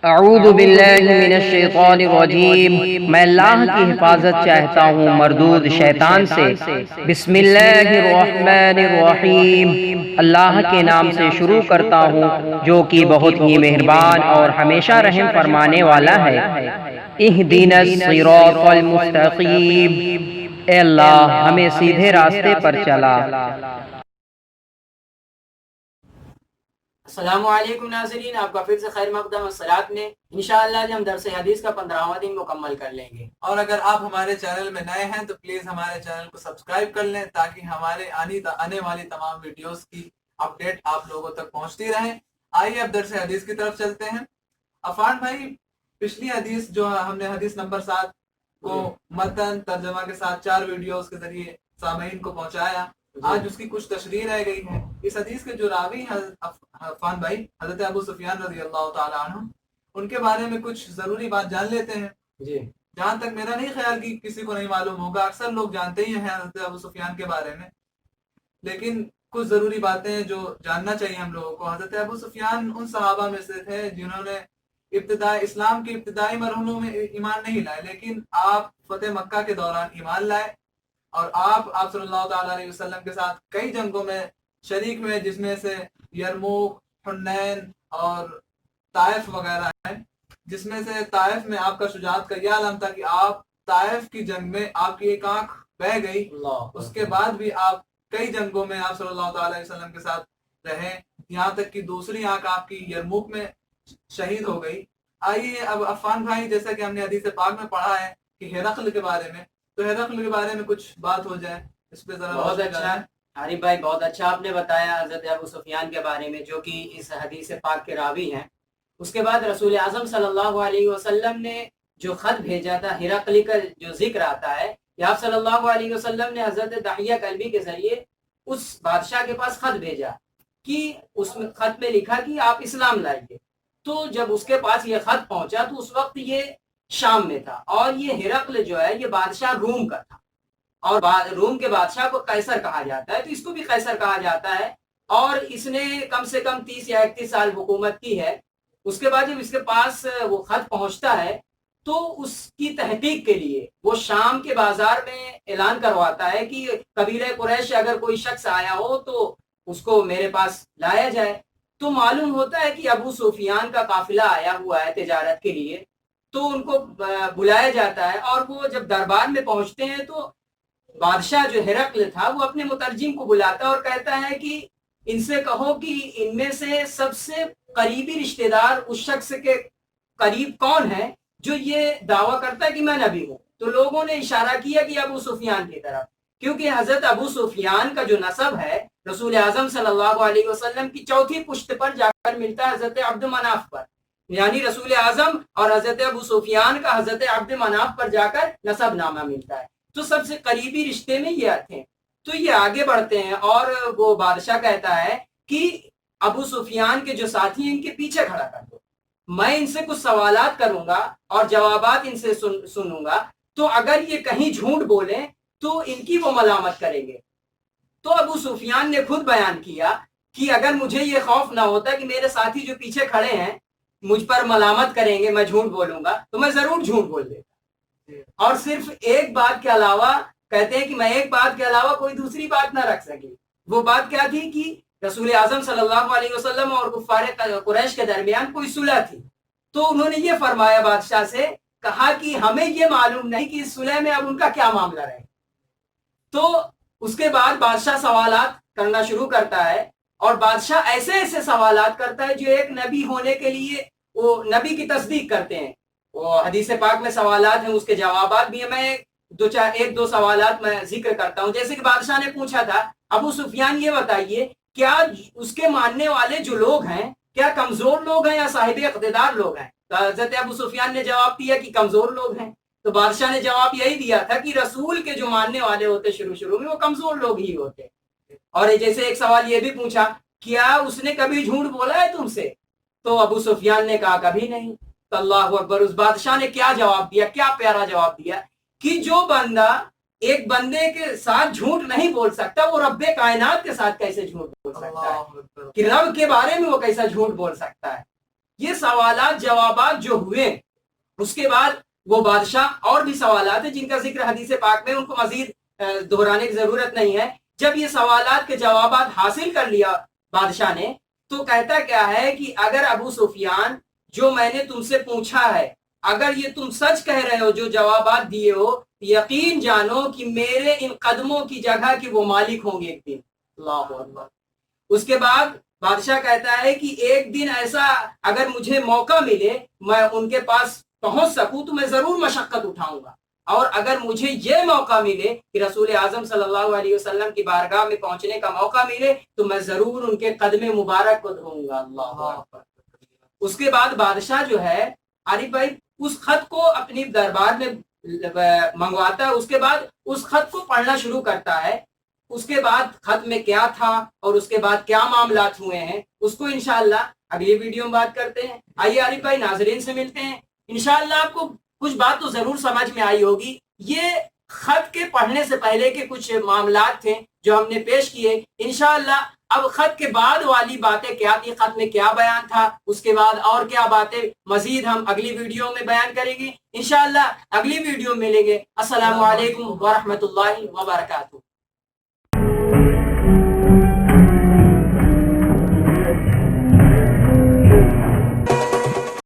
اعوذ باللہ من الشیطان الرجیم، میں اللہ کی حفاظت چاہتا ہوں مردود شیطان سے۔ بسم اللہ الرحمن الرحیم، اللہ کے نام سے شروع کرتا ہوں جو کہ بہت ہی مہربان اور ہمیشہ رحم فرمانے والا ہے۔ اہدنا الصراط المستقیم، اے اللہ ہمیں سیدھے راستے پر چلا۔ السلام علیکم ناظرین، آپ کا پھر سے خیر مقدم الصلاۃ میں انشاءاللہ ہم درس حدیث کا 15واں دن مکمل کر لیں گے۔ اور اگر آپ ہمارے چینل میں نئے ہیں تو پلیز ہمارے چینل کو سبسکرائب کر لیں تاکہ ہمارے آنے والی تمام ویڈیوز کی اپڈیٹ آپ لوگوں تک پہنچتی رہیں۔ آئیے اب درس حدیث کی طرف چلتے ہیں۔ عفان بھائی، پچھلی حدیث جو ہم نے حدیث نمبر 7 کو متن ترجمہ کے ساتھ 4 ویڈیوز کے ذریعے سامعین کو پہنچایا، آج اس کی کچھ تشریح رہ گئی ہے۔ اس حدیث کے جو راوی ہیں عفان بھائی، حضرت ابو سفیان رضی اللہ تعالیٰ عنہ، ان کے بارے میں کچھ ضروری بات جان لیتے ہیں۔ جی، جہاں تک میرا نہیں خیال کہ کسی کو نہیں معلوم ہوگا، اکثر لوگ جانتے ہی ہیں حضرت ابو سفیان کے بارے میں، لیکن کچھ ضروری باتیں جو جاننا چاہیے ہم لوگوں کو۔ حضرت ابو سفیان ان صحابہ میں سے تھے جنہوں نے اسلام کے ابتدائی مرحلوں میں ایمان نہیں لائے، لیکن آپ فتح مکہ کے دوران ایمان لائے اور آپ صلی اللہ تعالیٰ علیہ وسلم کے ساتھ کئی جنگوں میں شریک ہوئے، جس میں سے یرموک، حنین اور طائف وغیرہ ہیں، جس میں سے طائف میں آپ کا شجاعت کا یہ عالم تھا کہ آپ طائف کی جنگ میں آپ کی ایک آنکھ بہہ گئی، اس کے بعد بھی آپ کئی جنگوں میں آپ صلی اللہ تعالیٰ علیہ وسلم کے ساتھ رہے، یہاں تک کہ دوسری آنکھ آپ کی یرموک میں شہید ہو گئی۔ آئیے اب عفان بھائی، جیسا کہ ہم نے حدیث پاک میں پڑھا ہے کہ ہرقل کے بارے میں، تو ہرقل کے بارے میں کچھ بات ہو جائے اس پہ ذرا۔ بہت اچھا عارف بھائی، بہت اچھا آپ نے بتایا حضرت ابو سفیان کے بارے میں، جو کہ اس حدیث پاک کے راوی ہیں۔ اس کے بعد رسول اعظم صلی اللہ علیہ وسلم نے جو خط بھیجا تھا، ہرقل کا جو ذکر آتا ہے کہ آپ صلی اللہ علیہ وسلم نے حضرت دحیہ کلبی کے ذریعے اس بادشاہ کے پاس خط بھیجا کہ اس میں خط میں لکھا کہ آپ اسلام لائیے۔ تو جب اس کے پاس یہ خط پہنچا تو اس وقت یہ شام میں تھا، اور یہ ہرقل جو ہے یہ بادشاہ روم کا تھا، اور روم کے بادشاہ کو قیصر کہا جاتا ہے، تو اس کو بھی قیصر کہا جاتا ہے، اور اس نے کم سے کم 30 یا 31 سال حکومت کی ہے۔ اس کے بعد جب اس کے پاس وہ خط پہنچتا ہے تو اس کی تحقیق کے لیے وہ شام کے بازار میں اعلان کرواتا ہے کہ قبیلہ قریش اگر کوئی شخص آیا ہو تو اس کو میرے پاس لایا جائے۔ تو معلوم ہوتا ہے کہ ابو سفیان کا قافلہ آیا ہوا ہے تجارت کے لیے، تو ان کو بلایا جاتا ہے، اور وہ جب دربار میں پہنچتے ہیں تو بادشاہ جو ہرقل تھا وہ اپنے مترجم کو بلاتا ہے اور کہتا ہے کہ ان سے کہو کہ ان میں سے سب سے قریبی رشتہ دار اس شخص کے قریب کون ہے جو یہ دعویٰ کرتا ہے کہ میں نبی ہوں۔ تو لوگوں نے اشارہ کیا کہ ابو سفیان کی طرف، کیونکہ حضرت ابو سفیان کا جو نسب ہے رسول اعظم صلی اللہ علیہ وسلم کی چوتھی پشت پر جا کر ملتا ہے حضرت عبد مناف پر، یعنی رسول اعظم اور حضرت ابو سفیان کا حضرت عبد مناف پر جا کر نسب نامہ ملتا ہے، تو سب سے قریبی رشتے میں یہ تھے۔ تو یہ آگے بڑھتے ہیں اور وہ بادشاہ کہتا ہے کہ ابو سفیان کے جو ساتھی ہیں ان کے پیچھے کھڑا کر دو، میں ان سے کچھ سوالات کروں گا اور جوابات ان سے سنوں گا، تو اگر یہ کہیں جھوٹ بولیں تو ان کی وہ ملامت کریں گے۔ تو ابو سفیان نے خود بیان کیا کہ اگر مجھے یہ خوف نہ ہوتا کہ میرے ساتھی جو پیچھے کھڑے ہیں مجھ پر ملامت کریں گے، میں جھوٹ بولوں گا، تو میں ضرور جھوٹ بول دیتا۔ اور صرف ایک بات کے علاوہ کہتے ہیں کہ میں ایک بات کے علاوہ کوئی دوسری بات نہ رکھ سکی۔ وہ بات کیا تھی کہ رسول اعظم صلی اللہ علیہ وسلم اور کفار قریش کے درمیان کوئی صلح تھی، تو انہوں نے یہ فرمایا بادشاہ سے، کہا کہ ہمیں یہ معلوم نہیں کہ اس صلح میں اب ان کا کیا معاملہ رہے۔ تو اس کے بعد بادشاہ سوالات کرنا شروع کرتا ہے، اور بادشاہ ایسے ایسے سوالات کرتا ہے جو ایک نبی ہونے کے لیے وہ نبی کی تصدیق کرتے ہیں۔ وہ حدیث پاک میں سوالات ہیں، اس کے جوابات بھی ہیں، میں ایک دو سوالات میں ذکر کرتا ہوں۔ جیسے کہ بادشاہ نے پوچھا تھا، ابو سفیان یہ بتائیے کیا اس کے ماننے والے جو لوگ ہیں کیا کمزور لوگ ہیں یا صاحب اقتدار لوگ ہیں؟ تو حضرت ابو سفیان نے جواب دیا کہ کمزور لوگ ہیں۔ تو بادشاہ نے جواب یہی دیا تھا کہ رسول کے جو ماننے والے ہوتے شروع میں وہ کمزور لوگ ہی ہوتے۔ اور جیسے ایک سوال یہ بھی پوچھا، کیا اس نے کبھی جھوٹ بولا ہے تم سے؟ تو ابو سفیان نے کہا کبھی نہیں۔ تو اللہ اکبر، اس بادشاہ نے کیا جواب دیا، کیا پیارا جواب دیا کہ جو بندہ ایک بندے کے ساتھ جھوٹ نہیں بول سکتا وہ رب کائنات کے ساتھ کیسے جھوٹ بول سکتا ہے، کہ رب کے بارے میں وہ کیسا جھوٹ بول سکتا ہے۔ یہ سوالات جوابات جو ہوئے اس کے بعد وہ بادشاہ اور بھی سوالات ہیں جن کا ذکر حدیث پاک میں، ان کو مزید دہرانے کی ضرورت نہیں ہے. جب یہ سوالات کے جوابات حاصل کر لیا بادشاہ نے تو کہتا کیا ہے کہ اگر ابو سفیان جو میں نے تم سے پوچھا ہے اگر یہ تم سچ کہہ رہے ہو، جو جوابات دیے ہو، یقین جانو کہ میرے ان قدموں کی جگہ کے وہ مالک ہوں گے ایک دن. اللہ اکبر. اس کے بعد بادشاہ کہتا ہے کہ ایک دن ایسا اگر مجھے موقع ملے میں ان کے پاس پہنچ سکوں تو میں ضرور مشقت اٹھاؤں گا، اور اگر مجھے یہ موقع ملے کہ رسول اعظم صلی اللہ علیہ وسلم کی بارگاہ میں پہنچنے کا موقع ملے تو میں ضرور ان کے قدم مبارک کو دھوں گا. اللہ اکبر. اس کے بعد بادشاہ جو ہے عارف بھائی اس خط کو اپنی دربار میں منگواتا ہے. اس کے بعد اس خط کو پڑھنا شروع کرتا ہے. اس کے بعد خط میں کیا تھا اور اس کے بعد کیا معاملات ہوئے ہیں اس کو انشاءاللہ اگلی ویڈیو میں بات کرتے ہیں. آئیے عارف بھائی ناظرین سے ملتے ہیں. انشاءاللہ آپ کو کچھ بات تو ضرور سمجھ میں آئی ہوگی. یہ خط کے پڑھنے سے پہلے کے کچھ معاملات تھے جو ہم نے پیش کیے. انشاءاللہ اب خط کے بعد والی باتیں کیا تھی، خط میں کیا بیان تھا، اس کے بعد اور کیا باتیں مزید ہم اگلی ویڈیو میں بیان کریں گے. انشاءاللہ اگلی ویڈیو میں ملیں گے. السلام علیکم ورحمۃ اللہ وبرکاتہ.